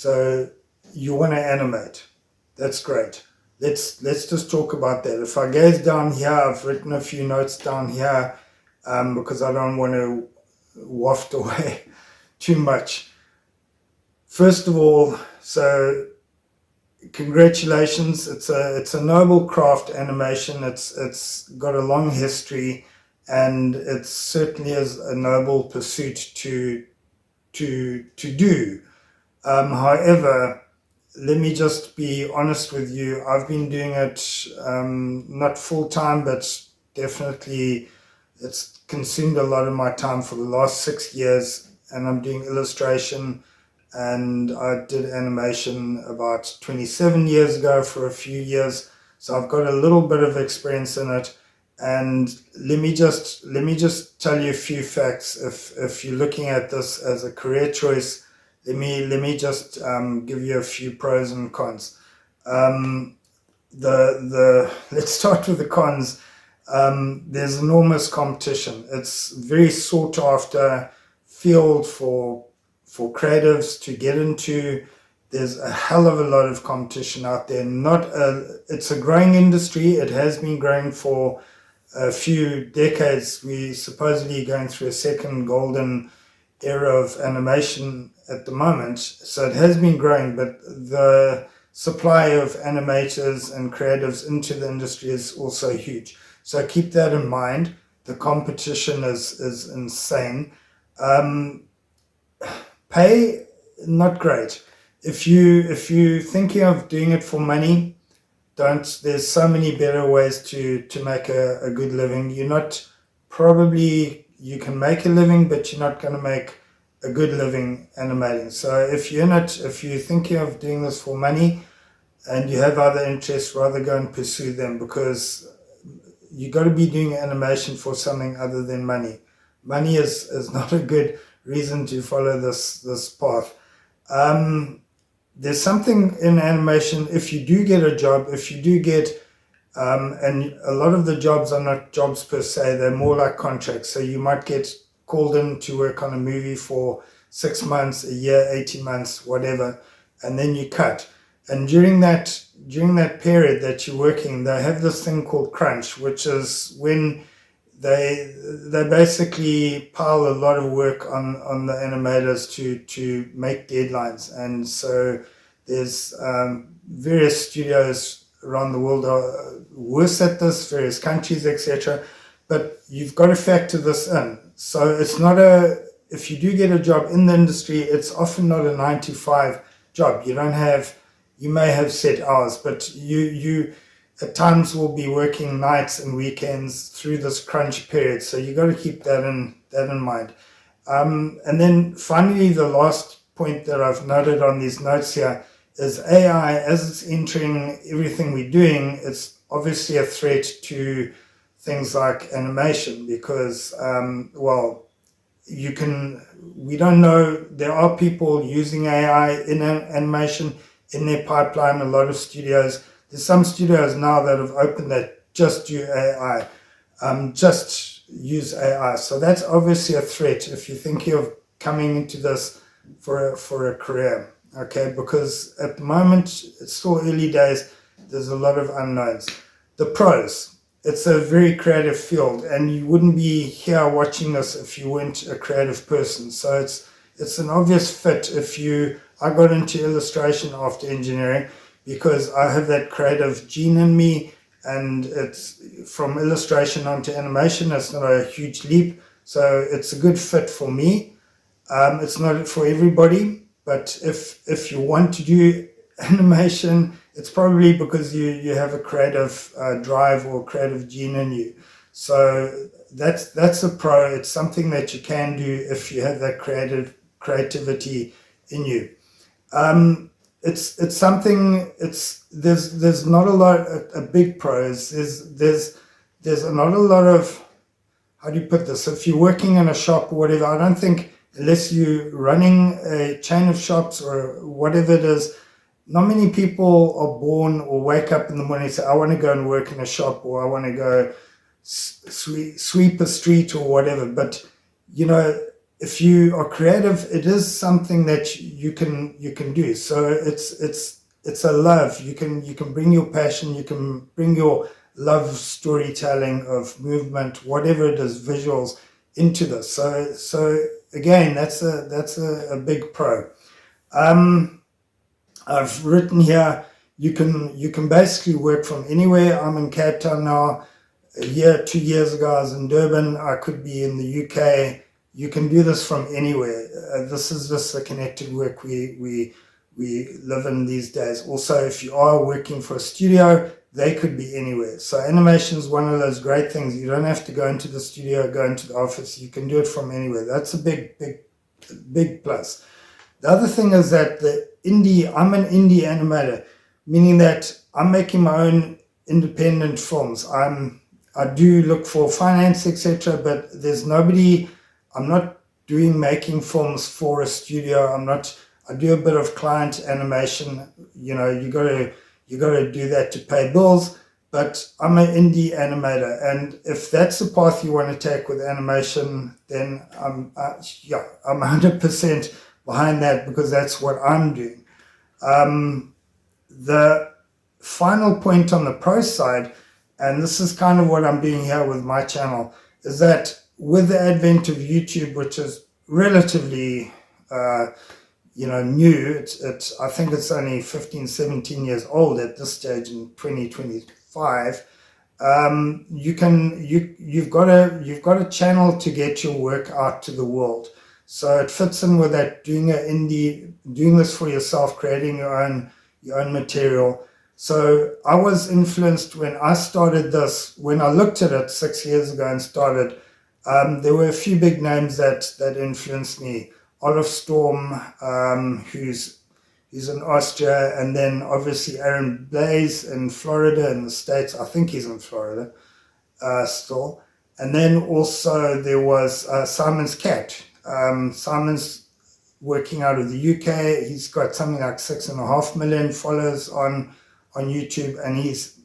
So you want to animate. That's great. Let's just talk about that. If I gaze down here, I've written a few notes down here because I don't want to waft away too much. First of all, so congratulations. It's a noble craft, animation. It's got a long history, and it certainly is a noble pursuit to do. However, let me just be honest with you. I've been doing it not full time, but definitely it's consumed a lot of my time for the last 6 years, and I'm doing illustration, and I did animation about 27 years ago for a few years. So I've got a little bit of experience in it. And let me just tell you a few facts. If you're looking at this as a career choice, let me just give you a few pros and cons. Let's start with the cons. There's enormous competition. It's very sought after field for creatives to get into. There's a hell of a lot of competition out there. It's a growing industry. It has been growing for a few decades. We supposedly going through a second golden era of animation at the moment. So it has been growing, but the supply of animators and creatives into the industry is also huge. So keep that in mind. The competition is insane. Pay, not great. If you thinking of doing it for money, there's so many better ways to make a good living. You can make a living, but you're not going to make a good living animating. So if you're thinking of doing this for money and you have other interests, rather go and pursue them, because you got to be doing animation for something other than money. Money is not a good reason to follow this path. There's something in animation. If you do get a job, and a lot of the jobs are not jobs per se, they're more like contracts. So you might get called in to work on a movie for 6 months, a year, 18 months, whatever, and then you cut. And during that period that you're working, they have this thing called crunch, which is when they basically pile a lot of work on the animators to make deadlines. And so there's various studios around the world are worse at this, various countries, etc. But you've got to factor this in. So it's not if you do get a job in the industry, it's often not a 9 to 5 job. You may have set hours, but you at times will be working nights and weekends through this crunch period. So you got to keep that in mind. And then finally, the last point that I've noted on these notes here is AI. As it's entering everything we're doing, it's obviously a threat to things like animation, because we don't know. There are people using AI in animation in their pipeline. A lot of studios. There's some studios now that have opened that just do AI, just use AI. So that's obviously a threat if you're thinking of coming into this for a career, okay? Because at the moment, it's still early days. There's a lot of unknowns. The pros. It's a very creative field, and you wouldn't be here watching this if you weren't a creative person. So it's an obvious fit. I got into illustration after engineering because I have that creative gene in me, and it's from illustration onto animation. It's not a huge leap, so it's a good fit for me. It's not for everybody, but if you want to do animation, it's probably because you have a creative drive or creative gene in you. So that's a pro. It's something that you can do if you have that creativity in you. It's something. There's not a lot a big pros. There's not a lot of, how do you put this? If you're working in a shop or whatever, I don't think, unless you're running a chain of shops or whatever it is, not many people are born or wake up in the morning and say, I want to go and work in a shop, or I want to go sweep a street or whatever. But if you are creative, it is something that you can do. So it's a love. You can bring your passion, you can bring your love of storytelling, of movement, whatever it is, visuals, into this. So again, that's a big pro. I've written here, you can basically work from anywhere. I'm in Cape Town now. A year, 2 years ago, I was in Durban. I could be in the UK. You can do this from anywhere. This is just the connected work we live in these days. Also, if you are working for a studio, they could be anywhere. So animation is one of those great things. You don't have to go into the studio, go into the office. You can do it from anywhere. That's a big plus. The other thing is that I'm an indie animator, meaning that I'm making my own independent films. I do look for finance, etc., but there's nobody. I'm not making films for a studio. I do a bit of client animation. You know, you gotta do that to pay bills. But I'm an indie animator, and if that's the path you want to take with animation, then I'm 100% behind that, because that's what I'm doing. The final point on the pro side, and this is kind of what I'm doing here with my channel, is that with the advent of YouTube, which is relatively new, I think it's only 15, 17 years old at this stage in 2025. You've got a channel to get your work out to the world. So it fits in with that, doing this for yourself, creating your own material. So I was influenced when I started this. When I looked at it 6 years ago and started, there were a few big names that influenced me. Olive Storm, who's in Austria, and then obviously Aaron Blaze in Florida in the States. I think he's in Florida still. And then also there was Simon's Cat. Simon's working out of the UK. He's got something like 6.5 million followers on YouTube, and he's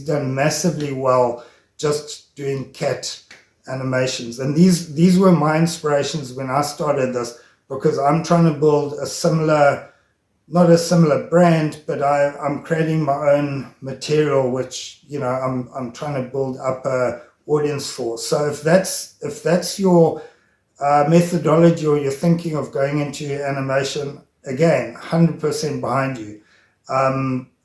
done massively well just doing cat animations. And these were my inspirations when I started this, because I'm trying to build not a similar brand, but I'm creating my own material, which I'm trying to build up a audience for. So if that's your methodology, or you're thinking of going into animation, again, 100% behind you.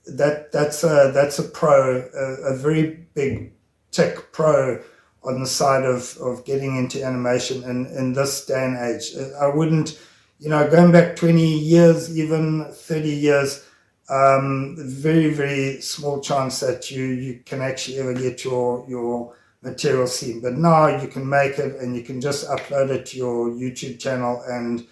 That's a pro, a very big tick pro on the side of getting into animation in this day and age. I wouldn't, going back 20 years, even 30 years, very, very small chance that you can actually ever get your material seen. But now you can make it, and you can just upload it to your YouTube channel, and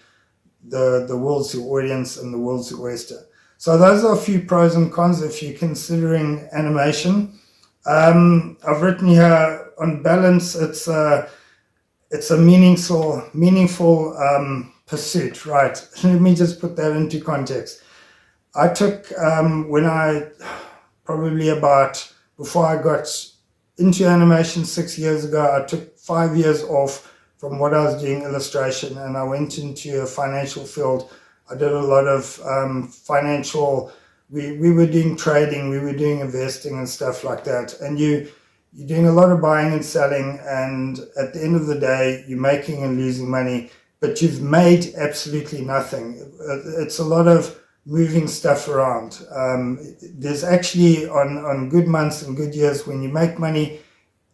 the world's your audience and the world's your oyster. So those are a few pros and cons if you're considering animation. I've written here, on balance, it's a meaningful pursuit, right? Let me just put that into context. I took, before I got into animation 6 years ago, I took 5 years off from what I was doing illustration, and I went into a financial field. I did a lot of financial, we were doing trading, we were doing investing and stuff like that. And you're doing a lot of buying and selling, and at the end of the day, you're making and losing money, but you've made absolutely nothing. It's a lot of moving stuff around. There's actually, on good months and good years, when you make money,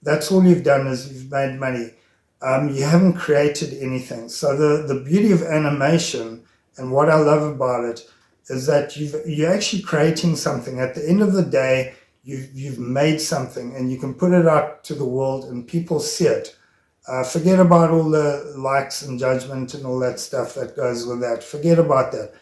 that's all you've done is you've made money. You haven't created anything. So the beauty of animation, and what I love about it, is that you're actually creating something. At the end of the day, you've made something, and you can put it out to the world and people see it. Forget about all the likes and judgment and all that stuff that goes with that. Forget about that.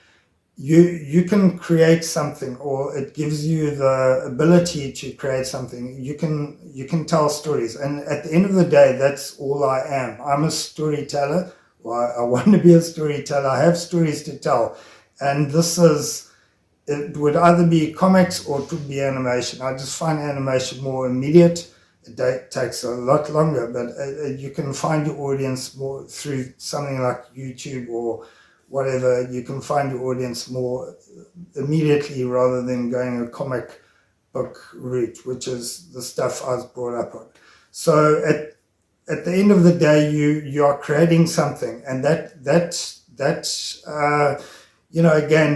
You can create something, or it gives you the ability to create something. You can tell stories, and at the end of the day, that's all I am. I'm a storyteller. Well, I want to be a storyteller. I have stories to tell, and it would either be comics or it would be animation. I just find animation more immediate. It takes a lot longer, but you can find your audience more through something like YouTube or whatever. You can find your audience more immediately rather than going a comic book route, which is the stuff I was brought up on. So at the end of the day, you are creating something, and again,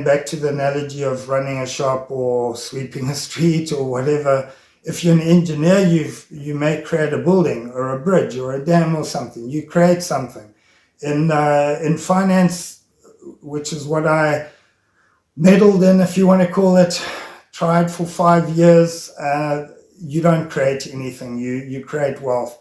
back to the analogy of running a shop or sweeping a street or whatever. If you're an engineer, you may create a building or a bridge or a dam or something. You create something. In finance, which is what I meddled in, if you want to call it, tried for 5 years, you don't create anything. You create wealth.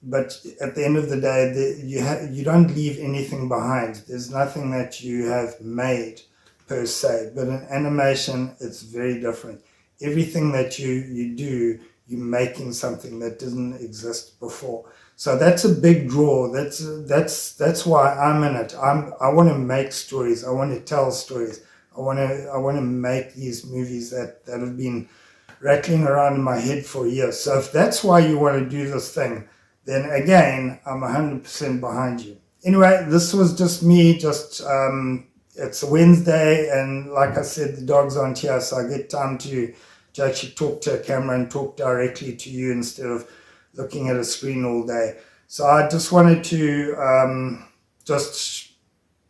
But at the end of the day, you don't leave anything behind. There's nothing that you have made per se. But in animation, it's very different. Everything that you do, you're making something that didn't exist before. So that's a big draw. That's why I'm in it. I want to make stories. I want to tell stories. I want to make these movies that have been rattling around in my head for years. So if that's why you want to do this thing, then again, I'm 100% behind you. Anyway, this was just me. It's a Wednesday, and like I said, the dog's aren't here, so I get time to actually talk to a camera and talk directly to you instead of looking at a screen all day. So I just wanted to just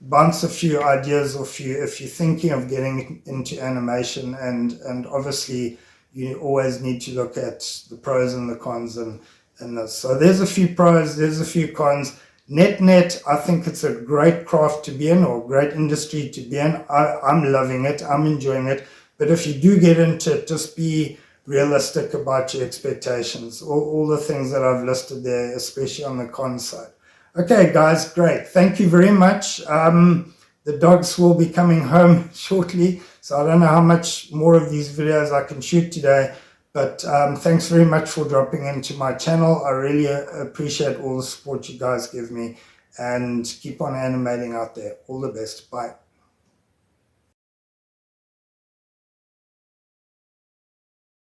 bounce a few ideas off you if you're thinking of getting into animation, and obviously you always need to look at the pros and the cons and this. So there's a few pros, there's a few cons. Net, I think it's a great craft to be in, or great industry to be in. I'm loving it, I'm enjoying it. But if you do get into it, just be realistic about your expectations. All the things that I've listed there, especially on the con side. Okay, guys, great. Thank you very much. The dogs will be coming home shortly, so I don't know how much more of these videos I can shoot today. But thanks very much for dropping into my channel. I really appreciate all the support you guys give me, and keep on animating out there. All the best. Bye.